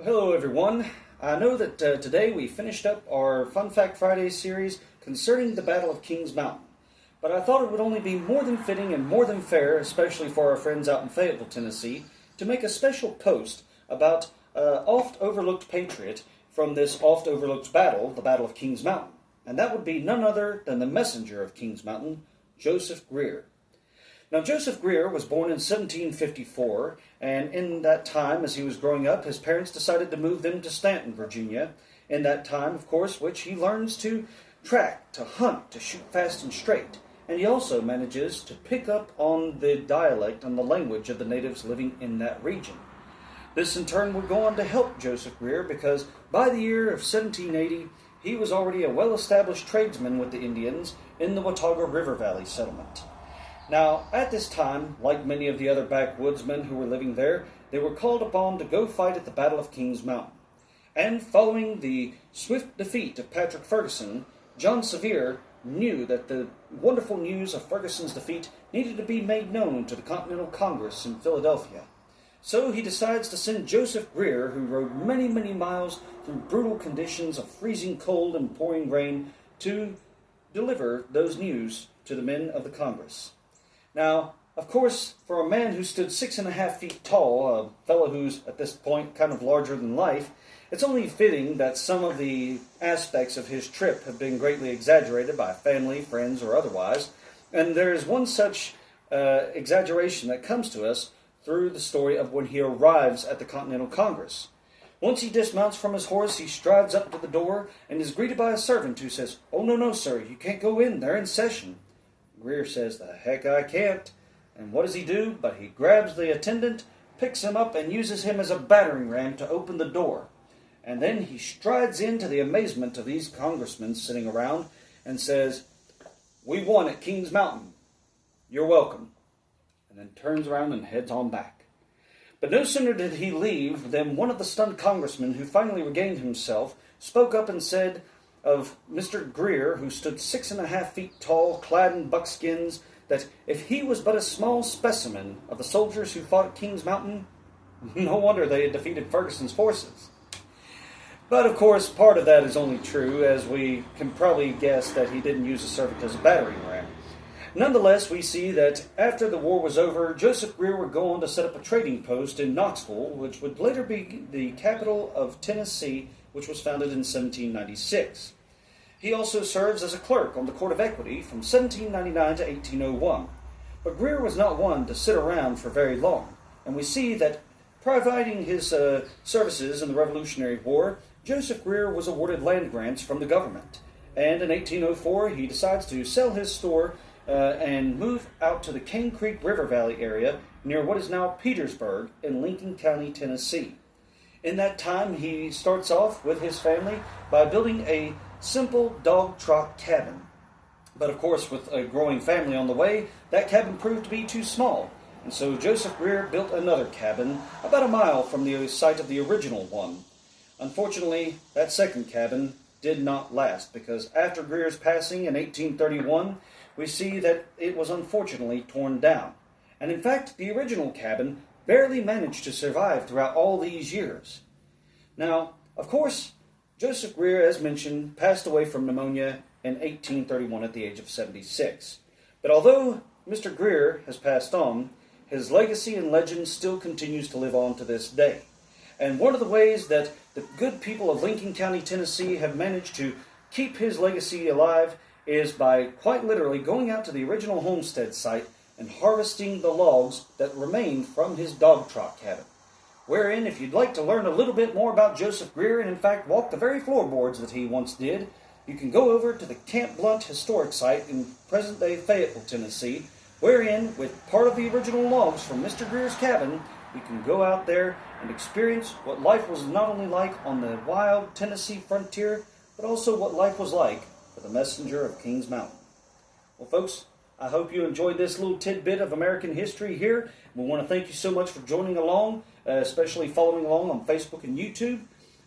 Well, hello everyone. I know that today we finished up our Fun Fact Friday series concerning the Battle of Kings Mountain, but I thought it would only be more than fitting and more than fair, especially for our friends out in Fayetteville, Tennessee, to make a special post about an oft-overlooked patriot from this oft-overlooked battle, the Battle of Kings Mountain, and that would be none other than the messenger of Kings Mountain, Joseph Greer. Now, Joseph Greer was born in 1754, and in that time, as he was growing up, his parents decided to move them to Stanton, Virginia. In that time, of course, which he learns to track, to hunt, to shoot fast and straight. And he also manages to pick up on the dialect and the language of the natives living in that region. This, in turn, would go on to help Joseph Greer because by the year of 1780, he was already a well-established tradesman with the Indians in the Watauga River Valley settlement. Now, at this time, like many of the other backwoodsmen who were living there, they were called upon to go fight at the Battle of Kings Mountain. And following the swift defeat of Patrick Ferguson, John Sevier knew that the wonderful news of Ferguson's defeat needed to be made known to the Continental Congress in Philadelphia. So he decides to send Joseph Greer, who rode many, many miles through brutal conditions of freezing cold and pouring rain, to deliver those news to the men of the Congress. Now, of course, for a man who stood 6.5 feet tall, a fellow who's at this point kind of larger than life, it's only fitting that some of the aspects of his trip have been greatly exaggerated by family, friends, or otherwise. And there is one such exaggeration that comes to us through the story of when he arrives at the Continental Congress. Once he dismounts from his horse, he strides up to the door and is greeted by a servant who says, "Oh, no, sir, you can't go in. They're in session." Greer says, "The heck I can't." And what does he do? But he grabs the attendant, picks him up, and uses him as a battering ram to open the door. And then he strides in to the amazement of these congressmen sitting around and says, "We won at Kings Mountain. You're welcome." And then turns around and heads on back. But no sooner did he leave than one of the stunned congressmen, who finally regained himself, spoke up and said of Mr. Greer, who stood 6.5 feet tall, clad in buckskins, that if he was but a small specimen of the soldiers who fought at Kings Mountain, no wonder they had defeated Ferguson's forces. But of course, part of that is only true, as we can probably guess that he didn't use a servant as a battering ram. Nonetheless, we see that after the war was over, Joseph Greer would go on to set up a trading post in Knoxville, which would later be the capital of Tennessee, which was founded in 1796. He also serves as a clerk on the Court of Equity from 1799 to 1801. But Greer was not one to sit around for very long, and we see that providing his services in the Revolutionary War, Joseph Greer was awarded land grants from the government. And in 1804, he decides to sell his store and move out to the Cane Creek River Valley area near what is now Petersburg in Lincoln County, Tennessee. In that time, he starts off with his family by building a simple dog trot cabin. But of course, with a growing family on the way, that cabin proved to be too small. And so Joseph Greer built another cabin about a mile from the site of the original one. Unfortunately, that second cabin did not last, because after Greer's passing in 1831, we see that it was unfortunately torn down. And in fact, the original cabin barely managed to survive throughout all these years. Now, of course, Joseph Greer, as mentioned, passed away from pneumonia in 1831 at the age of 76. But although Mr. Greer has passed on, his legacy and legend still continues to live on to this day. And one of the ways that the good people of Lincoln County, Tennessee have managed to keep his legacy alive is by quite literally going out to the original homestead site and harvesting the logs that remained from his dog trot cabin. Wherein, if you'd like to learn a little bit more about Joseph Greer, and in fact walk the very floorboards that he once did, you can go over to the Camp Blunt Historic Site in present-day Fayetteville, Tennessee, wherein, with part of the original logs from Mr. Greer's cabin, you can go out there and experience what life was not only like on the wild Tennessee frontier, but also what life was like for the messenger of Kings Mountain. Well, folks, I hope you enjoyed this little tidbit of American history here. We want to thank you so much for joining along, especially following along on Facebook and YouTube.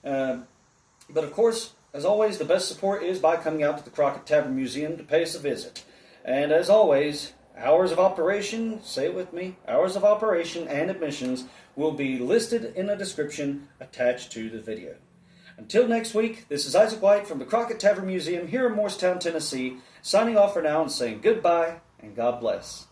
But of course, as always, the best support is by coming out to the Crockett Tavern Museum to pay us a visit. And as always, Hours of operation, say it with me, hours of operation and admissions will be listed in a description attached to the video. Until next week, this is Isaac White from the Crockett Tavern Museum here in Morristown, Tennessee, signing off for now and saying goodbye and God bless.